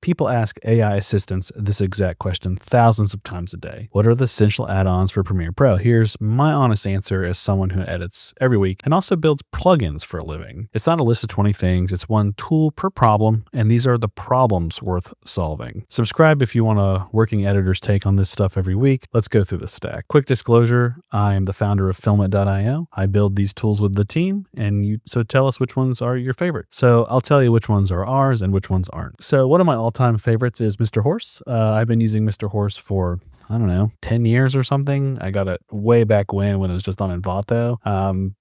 People ask AI assistants this exact question thousands of times a day. What are the essential add-ons for Premiere Pro? Here's my honest answer as someone who edits every week and also builds plugins for a living. It's not a list of 20 things. It's one tool per problem, and these are the problems worth solving. Subscribe if you want a working editor's take on this stuff every week. Let's go through the stack. Quick disclosure, I am the founder of Filmit.io. I build these tools with the team, and so tell us which ones are your favorite. So I'll tell you which ones are ours and which ones aren't. So one of my all-time favorites is Mr. Horse. I've been using Mr. Horse for, I don't know, 10 years or something. I got it way back when it was just on Envato.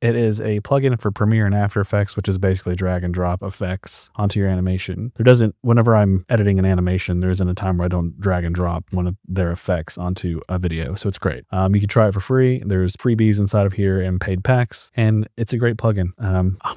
It is a plugin for Premiere and After Effects, which is basically drag and drop effects onto your animation. Whenever I'm editing an animation, there isn't a time where I don't drag and drop one of their effects onto a video. So it's great. You can try it for free. There's freebies inside of here and paid packs, and it's a great plugin.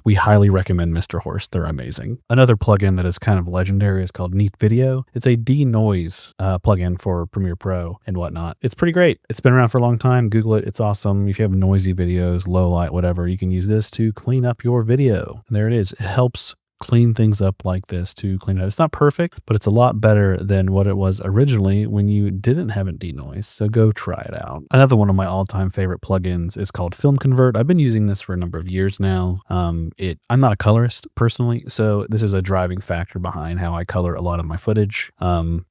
We highly recommend Mr. Horse. They're amazing. Another plugin that is kind of legendary is called Neat Video. It's a denoise plugin for Premiere Pro and whatnot. It's pretty great. It's been around for a long time. Google it. It's awesome. If you have noisy videos, low light, whatever, you can use this to clean up your video. And there it is. It helps clean things up like this to clean it up. It's not perfect, but it's a lot better than what it was originally when you didn't have it denoise. So go try it out. Another one of my all-time favorite plugins is called FilmConvert. I've been using this for a number of years now. I'm not a colorist personally, so this is a driving factor behind how I color a lot of my footage.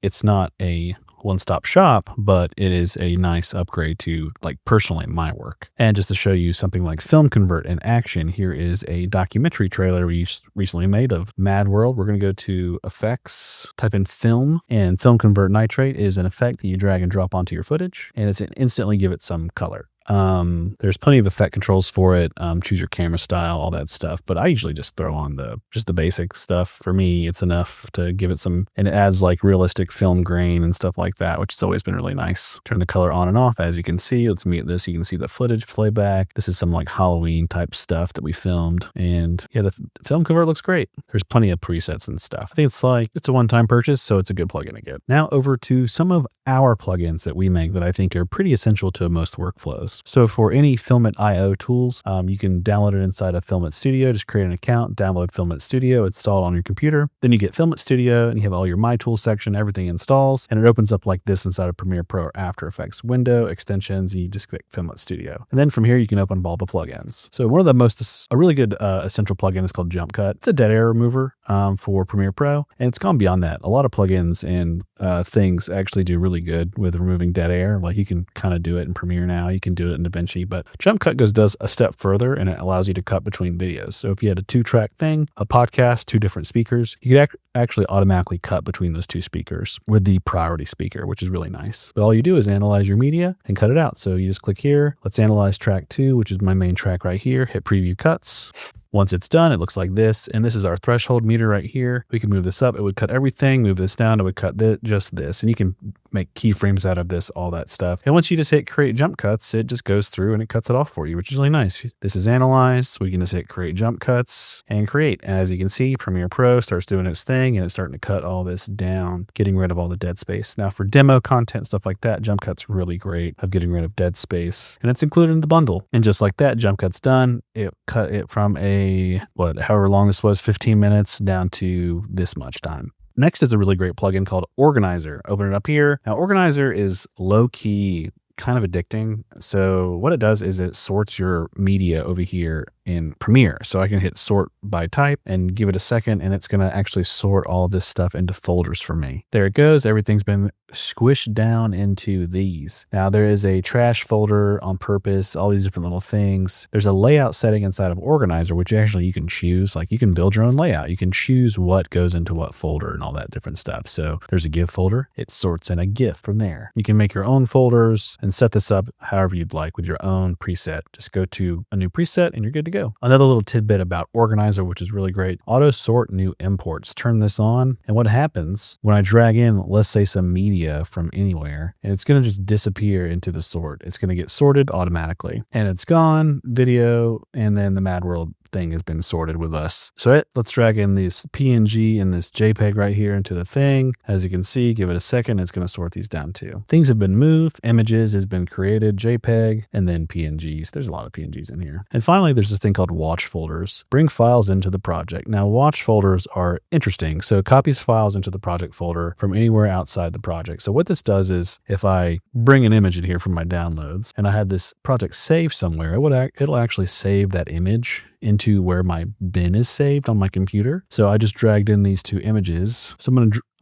It's not a one-stop shop, but it is a nice upgrade to, like, personally my work. And just to show you something like FilmConvert in action, here is a documentary trailer we recently made of Mad World. We're going to go to effects, type in film, and FilmConvert Nitrate is an effect that you drag and drop onto your footage, and it's instantly give it some color. There's plenty of effect controls for it. Choose your camera style, all that stuff. But I usually just throw on the basic stuff. For me, it's enough to give it some, and it adds like realistic film grain and stuff like that, which has always been really nice. Turn the color on and off, as you can see. Let's mute this. You can see the footage playback. This is some like Halloween type stuff that we filmed. And yeah, the FilmConvert looks great. There's plenty of presets and stuff. I think it's a one-time purchase, so it's a good plugin to get. Now over to some of our plugins that we make that I think are pretty essential to most workflows. So for any Filmit IO tools, you can download it inside of Filmit Studio. Just create an account, download Filmit Studio, install it on your computer. Then you get Filmit Studio and you have all your My Tools section, everything installs, and it opens up like this inside of Premiere Pro or After Effects window, extensions, and you just click Filmit Studio. And then from here, you can open up all the plugins. So one of a really good essential plugin is called JumpCut. It's a dead air remover for Premiere Pro, and it's gone beyond that. A lot of plugins and things actually do really good with removing dead air. Like you can kind of do it in Premiere now, you can do it in DaVinci, but JumpCut does a step further, and it allows you to cut between videos. So if you had a 2-track thing, a podcast, 2 different speakers, you could actually automatically cut between those 2 speakers with the priority speaker, which is really nice. But all you do is analyze your media and cut it out. So you just click here, let's analyze track 2, which is my main track right here, hit preview cuts. Once it's done, it looks like this, and this is our threshold meter right here. We can move this up, it would cut everything, move this down, it would cut just this, and you can make keyframes out of this, all that stuff. And once you just hit create jump cuts, it just goes through and it cuts it off for you, which is really nice. This is analyzed, so we can just hit create jump cuts and create. As you can see, Premiere Pro starts doing its thing, and it's starting to cut all this down, getting rid of all the dead space. Now for demo content, stuff like that, JumpCut's really great of getting rid of dead space, and it's included in the bundle. And just like that, JumpCut's done. It cut it from however long this was, 15 minutes down to this much time. Next is a really great plugin called Organizer. Open it up here. Now, Organizer is low-key, kind of addicting. So what it does is it sorts your media over here in Premiere. So I can hit sort by type and give it a second, and it's going to actually sort all this stuff into folders for me. There it goes. Everything's been squished down into these. Now there is a trash folder on purpose, all these different little things. There's a layout setting inside of Organizer, which actually you can choose. Like you can build your own layout. You can choose what goes into what folder and all that different stuff. So there's a GIF folder. It sorts in a GIF from there. You can make your own folders and set this up however you'd like with your own preset. Just go to a new preset and you're good to go. Another little tidbit about Organizer, which is really great. Auto sort new imports. Turn this on, and what happens when I drag in, let's say, some media from anywhere, and it's going to just disappear into the sort. It's going to get sorted automatically, and it's gone, video, and then the Mad World thing has been sorted with us. So let's drag in this PNG and this JPEG right here into the thing. As you can see, give it a second, it's going to sort these down too. Things have been moved, images has been created, JPEG, and then PNGs. There's a lot of PNGs in here. And finally, there's this thing called watch folders. Bring files into the project. Now, watch folders are interesting. So it copies files into the project folder from anywhere outside the project. So what this does is if I bring an image in here from my downloads and I had this project saved somewhere, it'll actually save that image into where my bin is saved on my computer. So I just dragged in these two images. So I'm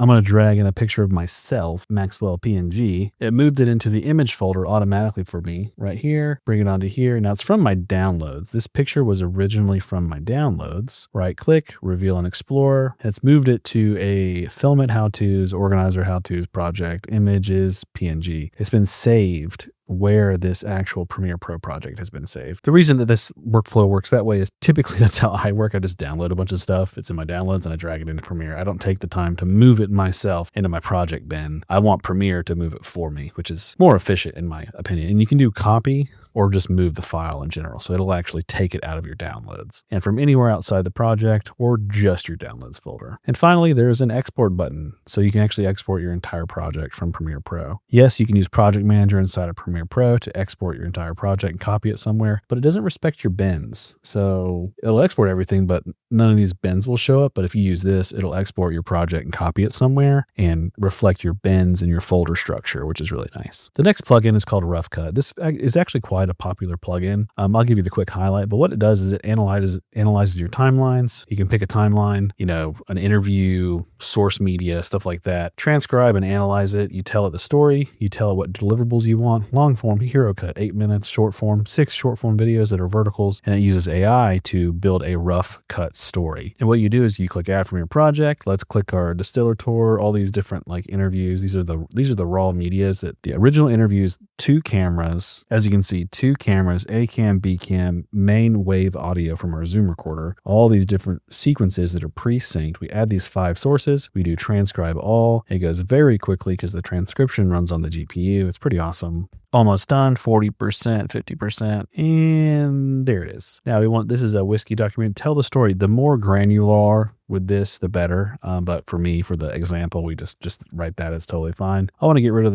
going to drag in a picture of myself, Maxwell PNG. It moved it into the image folder automatically for me right here, bring it onto here. Now it's from my downloads. This picture was originally from my downloads. Right click, reveal and explore. It's moved it to a Filmit how-tos, organizer how-tos project, images, PNG. It's been saved where this actual Premiere Pro project has been saved. The reason that this workflow works that way is typically that's how I work. I just download a bunch of stuff. It's in my downloads and I drag it into Premiere. I don't take the time to move it myself into my project bin. I want Premiere to move it for me, which is more efficient in my opinion. And you can do copy or just move the file in general. So it'll actually take it out of your downloads and from anywhere outside the project or just your downloads folder. And finally, there's an export button. So you can actually export your entire project from Premiere Pro. Yes, you can use Project Manager inside of Premiere Pro to export your entire project and copy it somewhere, but it doesn't respect your bins. So it'll export everything, but none of these bins will show up. But if you use this, it'll export your project and copy it somewhere and reflect your bins and your folder structure, which is really nice. The next plugin is called RoughCut. This is actually quite a popular plugin. I'll give you the quick highlight, but what it does is it analyzes your timelines. You can pick a timeline, an interview, source media, stuff like that. Transcribe and analyze it. You tell it the story. You tell it what deliverables you want. Long form, hero cut, 8 minutes, short form, 6 short form videos that are verticals, and it uses AI to build a rough cut story. And what you do is you click add from your project. Let's click our distiller tour, all these different interviews. These are the raw medias that the original interviews, 2 cameras, as you can see, 2 cameras, A cam, B cam, main wave audio from our Zoom recorder, all these different sequences that are pre-synced. We add these 5 sources. We do transcribe all. It goes very quickly because the transcription runs on the GPU. It's pretty awesome. Almost done, 40%, 50%, and there it is. Now this is a whiskey document. Tell the story. The more granular with this, the better. But for me, for the example, we just write that. It's totally fine. I want to get rid of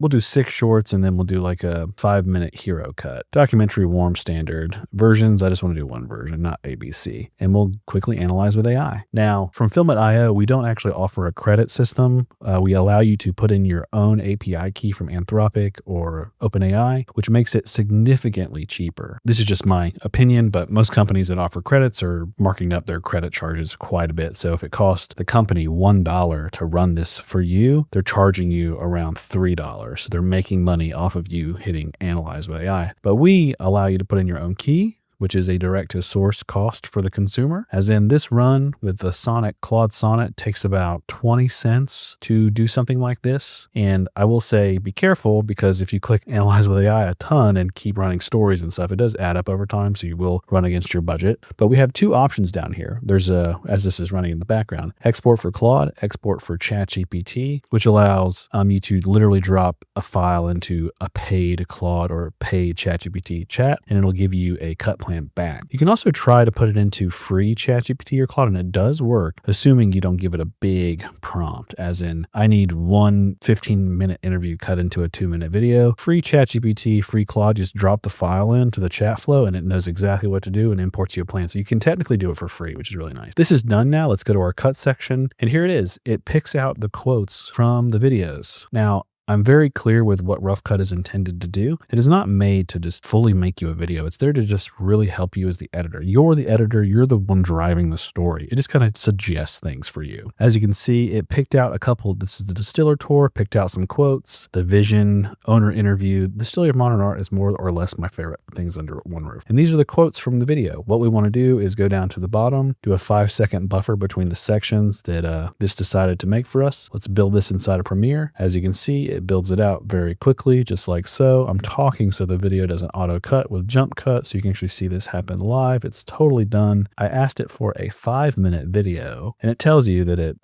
we'll do 6 shorts and then we'll do like a 5-minute hero cut. Documentary warm standard versions. I just want to do one version, not ABC. And we'll quickly analyze with AI. Now from Filmit.io, we don't actually offer a credit system. We allow you to put in your own API key from Anthropic or OpenAI, which makes it significantly cheaper. This is just my opinion, but most companies that offer credits are marking up their credit charges quite a bit. So if it costs the company $1 to run this for you, they're charging you around $3. So they're making money off of you hitting analyze with AI. But we allow you to put in your own key, which is a direct to source cost for the consumer. As in this run with the Claude Sonnet takes about 20 cents to do something like this. And I will say, be careful, because if you click analyze with AI a ton and keep running stories and stuff, it does add up over time. So you will run against your budget. But we have 2 options down here. There's as this is running in the background, export for Claude, export for ChatGPT, which allows you to literally drop a file into a paid Claude or paid ChatGPT chat, and it'll give you a cut plan back. You can also try to put it into free ChatGPT or Claude, and it does work, assuming you don't give it a big prompt, as in, I need one 15-minute interview cut into a 2-minute video. Free ChatGPT, free Claude, just drop the file into the chat flow, and it knows exactly what to do and imports you a plan. So you can technically do it for free, which is really nice. This is done now. Let's go to our cut section, and here it is. It picks out the quotes from the videos. Now, I'm very clear with what RoughCut is intended to do. It is not made to just fully make you a video. It's there to just really help you as the editor. You're the editor. You're the one driving the story. It just kind of suggests things for you. As you can see, it picked out a couple. This is the distiller tour, picked out some quotes, the vision, owner interview. The Distillery of Modern Art is more or less my favorite things under one roof. And these are the quotes from the video. What we want to do is go down to the bottom, do a 5-second buffer between the sections that this decided to make for us. Let's build this inside of Premiere. As you can see, it it builds it out very quickly, just like so. I'm talking so the video doesn't auto cut with JumpCut, so you can actually see this happen live. It's totally done. I asked it for a 5-minute video, and it tells you that it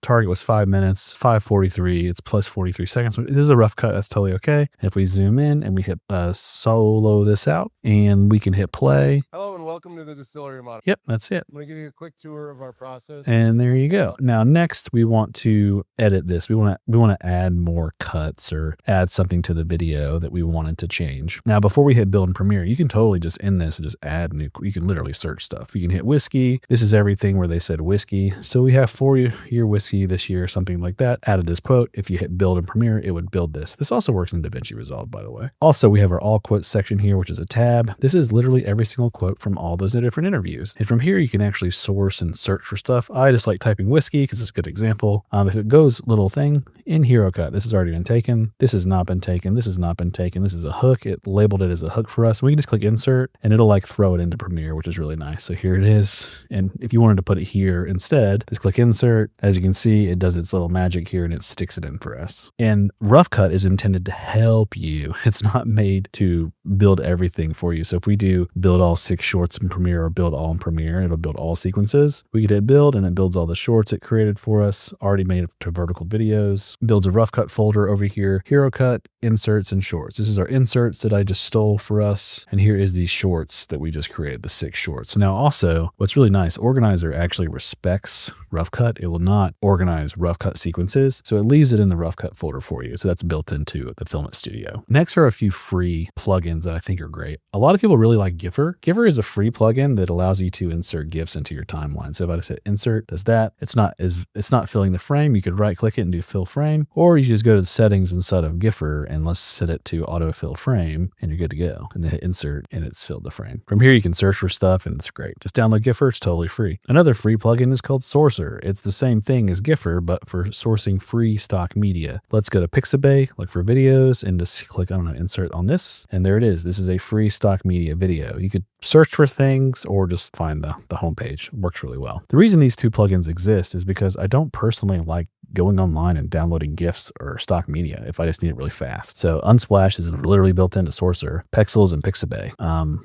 target was 5 minutes, 5:43. It's plus 43 seconds. This is a rough cut. That's totally okay. And if we zoom in and we hit solo this out, and we can hit play. Hello and welcome to the distillery model. Yep, that's it. I'm going to give you a quick tour of our process. And there you go. Now, next we want to edit this. We want to add more cuts or add something to the video that we wanted to change. Now, before we hit build in Premiere, you can totally just in this and just add new. You can literally search stuff. You can hit whiskey. This is everything where they said whiskey. So we have 4-year whiskey this year, something like that. Added this quote. If you hit build in Premiere, it would build this. This also works in DaVinci Resolve, by the way. Also, we have our all quotes section here, which is a tab. This is literally every single quote from all those different interviews. And from here, you can actually source and search for stuff. I just like typing whiskey because it's a good example. If it goes little thing in RoughCut, this has already been taken. This has not been taken. This has not been taken. This is a hook. It labeled it as a hook for us. We can just click insert and it'll like throw it into Premiere, which is really nice. So here it is. And if you wanted to put it here instead, just click insert. As you can see, it does its little magic here and it sticks it in for us. And RoughCut is intended to help you. It's not made to build everything for you. So if we do build all 6 shorts in Premiere or build all in Premiere, it'll build all sequences. We could hit build and it builds all the shorts it created for us, already made to vertical videos, builds a RoughCut folder over here, HeroCut, inserts, and shorts. This is our inserts that I just stole for us. And here is the shorts that we just created, the 6 shorts. Now also, what's really nice, Organizer actually respects RoughCut. It will not organize RoughCut sequences. So it leaves it in the RoughCut folder for you. So that's built into the Filmit Studio. Next are a few free plugins that I think are great. A lot of people really like GIFer. GIFer is a free plugin that allows you to insert GIFs into your timeline. So if I just hit insert, does that. It's not filling the frame. You could right click it and do fill frame, or you just go to the settings inside of GIFer and let's set it to autofill frame and you're good to go. And then hit insert and it's filled the frame. From here, you can search for stuff and it's great. Just download GIFer. It's totally free. Another free plugin is called Sourcer. It's the same thing as GIFer, but for sourcing free stock media. Let's go to Pixabay, look for videos and just click on insert on this. And there it is. This is a free stock media video. You could search for things or just find the homepage. It works really well. The reason these 2 plugins exist is because I don't personally like going online and downloading GIFs or stock media if I just need it really fast. So Unsplash is literally built into Sourcer, Pexels, and Pixabay.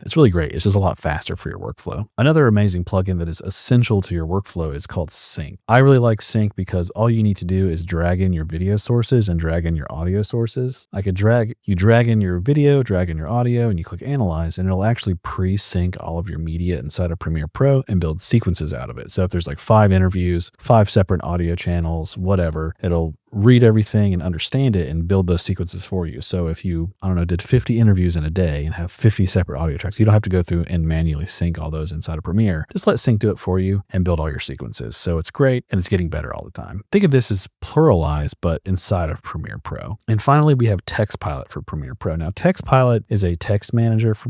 It's really great. It's just a lot faster for your workflow. Another amazing plugin that is essential to your workflow is called Sync. I really like Sync because all you need to do is drag in your video sources and drag in your audio sources. I could drag in your video, drag in your audio, and you click Analyze, and it'll actually pre-sync all of your media inside of Premiere Pro and build sequences out of it. So if there's like 5 interviews, 5 separate audio channels, whatever, it'll read everything and understand it and build those sequences for you. So if you, did 50 interviews in a day and have 50 separate audio tracks, you don't have to go through and manually sync all those inside of Premiere. Just let Sync do it for you and build all your sequences. So it's great and it's getting better all the time. Think of this as pluralized, but inside of Premiere Pro. And finally, we have TextPilot for Premiere Pro. Now, TextPilot is a text manager for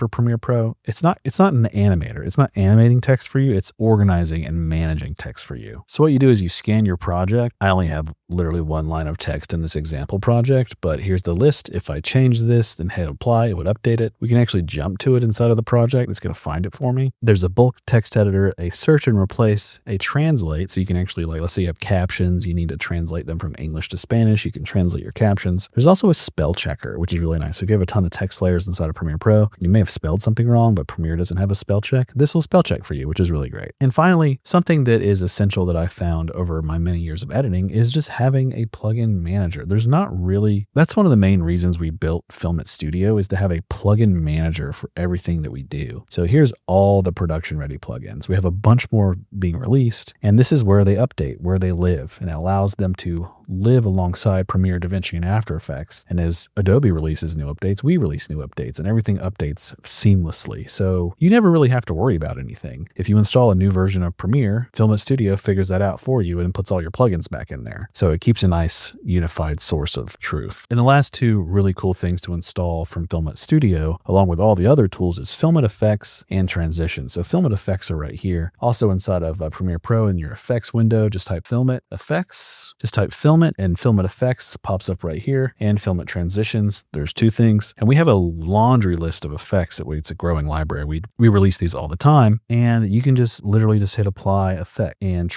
Premiere Pro. It's not an animator. It's not animating text for you. It's organizing and managing text for you. So what you do is you scan your project. I only have literally 1 line of text in this example project, but here's the list. If I change this, then hit apply, it would update it. We can actually jump to it inside of the project. It's going to find it for me. There's a bulk text editor, a search and replace, a translate. So you can actually, let's say you have captions, you need to translate them from English to Spanish. You can translate your captions. There's also a spell checker, which is really nice. So if you have a ton of text layers inside of Premiere Pro, you may have spelled something wrong, but Premiere doesn't have a spell check. This will spell check for you, which is really great. And finally, something that is essential that I found over my many years of editing is just having a plugin manager. That's one of the main reasons we built Filmit Studio, is to have a plugin manager for everything that we do. So here's all the production ready plugins. We have a bunch more being released, and this is where they update, where they live, and it allows them to live alongside Premiere, DaVinci, and After Effects. And as Adobe releases new updates, we release new updates, and everything updates seamlessly. So you never really have to worry about anything. If you install a new version of Premiere, Filmit Studio figures that out for you and puts all your plugins back in there. So it keeps a nice unified source of truth. And the last 2 really cool things to install from Filmit Studio, along with all the other tools, is Filmit FX and Transitions. So Filmit FX are right here. Also inside of Premiere Pro in your effects window, just type Filmit FX, just type Filmit, and Filmit FX pops up right here, and Filmit Transitions. There's 2 things. And we have a laundry list of effects it's a growing library. We release these all the time, and you can just literally just hit apply effect and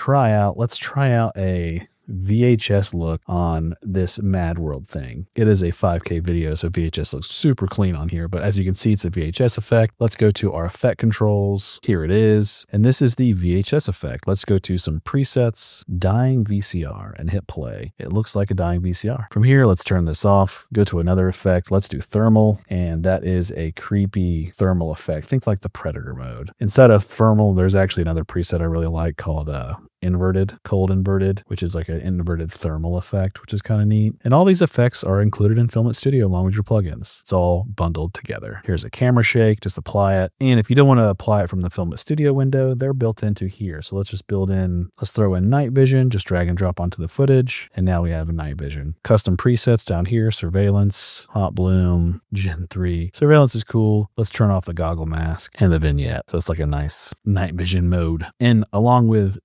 let's try out a VHS look on this Mad World thing. It is a 5K video, so VHS looks super clean on here, but as you can see, it's a VHS effect. Let's go to our effect controls. Here it is. And this is the VHS effect. Let's go to some presets, dying VCR, and hit play. It looks like a dying VCR. From here, let's turn this off, go to another effect. Let's do thermal, and that is a creepy thermal effect. Think like the Predator mode. Inside of thermal, there's actually another preset I really like called inverted, cold inverted, which is like an inverted thermal effect, which is kind of neat. And all these effects are included in Filmit Studio along with your plugins. It's all bundled together. Here's a camera shake, just apply it. And if you don't want to apply it from the Filmit Studio window, they're built into here. So let's just let's throw in night vision, just drag and drop onto the footage. And now we have a night vision. Custom presets down here, surveillance, hot bloom, Gen 3. Surveillance is cool. Let's turn off the goggle mask and the vignette. So it's like a nice night vision mode. And along with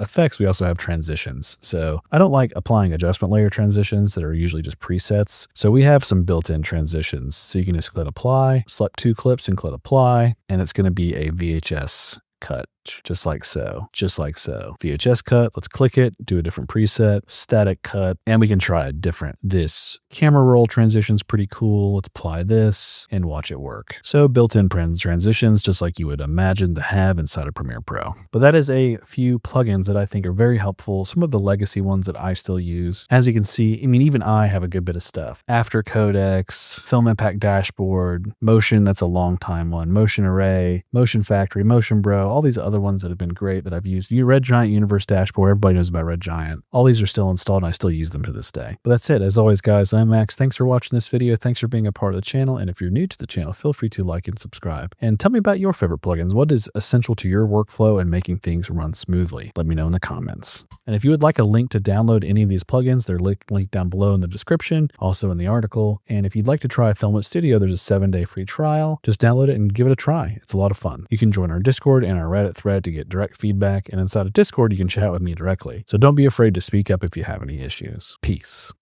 effects, we also have transitions. So I don't like applying adjustment layer transitions that are usually just presets. So we have some built-in transitions. So you can just click apply, select 2 clips and click apply, and it's going to be a VHS cut. Just like so, VHS cut, let's click it, do a different preset, static cut, and we can try a different. This camera roll transition's pretty cool. Let's apply this and watch it work. So built-in transitions, just like you would imagine to have inside of Premiere Pro. But that is a few plugins that I think are very helpful. Some of the legacy ones that I still use. As you can see, I mean, even I have a good bit of stuff. After Codex, Film Impact Dashboard, Motion, that's a long time one, Motion Array, Motion Factory, Motion Bro, all these other ones that have been great that I've used. Red Giant Universe Dashboard, everybody knows about Red Giant. All these are still installed and I still use them to this day. But that's it. As always, guys, I'm Max. Thanks for watching this video. Thanks for being a part of the channel. And if you're new to the channel, feel free to like and subscribe. And tell me about your favorite plugins. What is essential to your workflow and making things run smoothly? Let me know in the comments. And if you would like a link to download any of these plugins, they're linked down below in the description, also in the article. And if you'd like to try Filmit Studio, there's a 7-day free trial. Just download it and give it a try. It's a lot of fun. You can join our Discord and our Reddit thread to get direct feedback. And inside of Discord, you can chat with me directly. So don't be afraid to speak up if you have any issues. Peace.